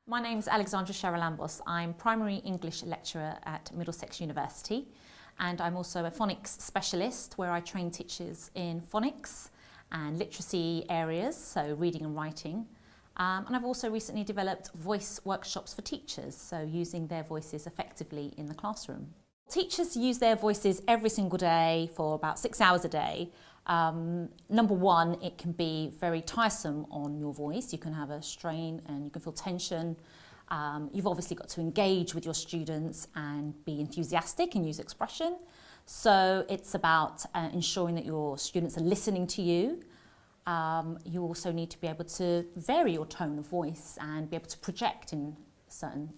My name's Alexandra Charalambous. I'm primary English lecturer at Middlesex University, and I'm also a phonics specialist where I train teachers in phonics and literacy areas, so reading and writing. And I've also recently developed voice workshops for teachers, so using their voices effectively in the classroom. Teachers use their voices every single day for about 6 hours a day. Number one, it can be very tiresome on your voice. You can have a strain and you can feel tension. You've obviously got to engage with your students and be enthusiastic and use expression. So it's about ensuring that your students are listening to you. You also need to be able to vary your tone of voice and be able to project in certain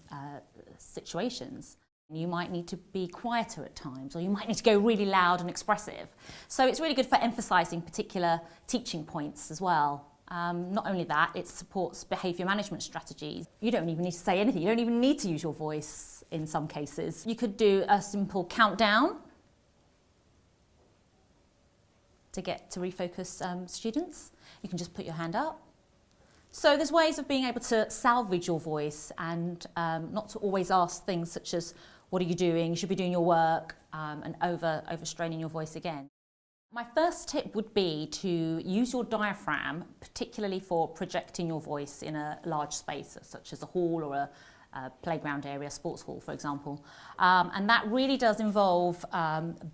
situations. You might need to be quieter at times, or you might need to go really loud and expressive. So it's really good for emphasising particular teaching points as well. Not only that, it supports behaviour management strategies. You don't even need to say anything. You don't even need to use your voice in some cases. You could do a simple countdown to refocus students. You can just put your hand up. So there's ways of being able to salvage your voice and not to always ask things such as, what are you doing? You should be doing your work, and overstraining your voice again. My first tip would be to use your diaphragm, particularly for projecting your voice in a large space, such as a hall or a playground area, sports hall, for example. And that really does involve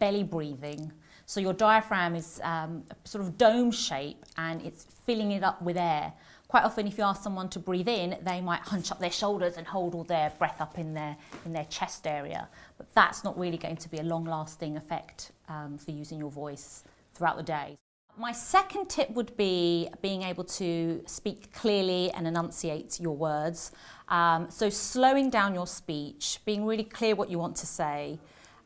belly breathing. So your diaphragm is a sort of dome shape and it's filling it up with air. Quite often if you ask someone to breathe in, they might hunch up their shoulders and hold all their breath up in their chest area. But that's not really going to be a long-lasting effect for using your voice throughout the day. My second tip would be being able to speak clearly and enunciate your words. So slowing down your speech, being really clear what you want to say,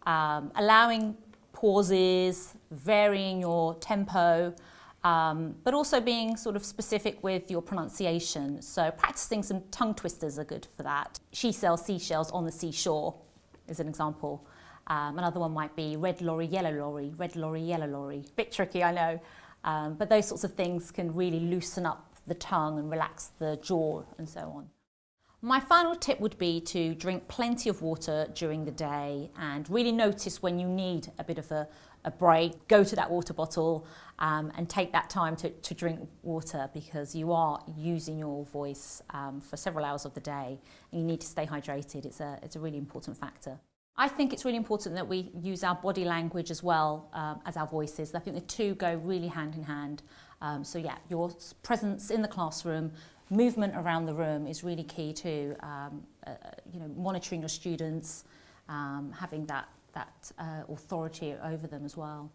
allowing pauses, varying your tempo, but also being sort of specific with your pronunciation. So practicing some tongue twisters are good for that. She sells seashells on the seashore is an example. Another one might be red lorry, yellow lorry, red lorry, yellow lorry. Bit tricky, I know, but those sorts of things can really loosen up the tongue and relax the jaw and so on. My final tip would be to drink plenty of water during the day and really notice when you need a bit of a break. Go to that water bottle and take that time to drink water, because you are using your voice for several hours of the day and you need to stay hydrated. It's a really important factor. I think it's really important that we use our body language as well as our voices. I think the two go really hand in hand. So yeah, your presence in the classroom, movement around the room is really key to monitoring your students, having that authority over them as well.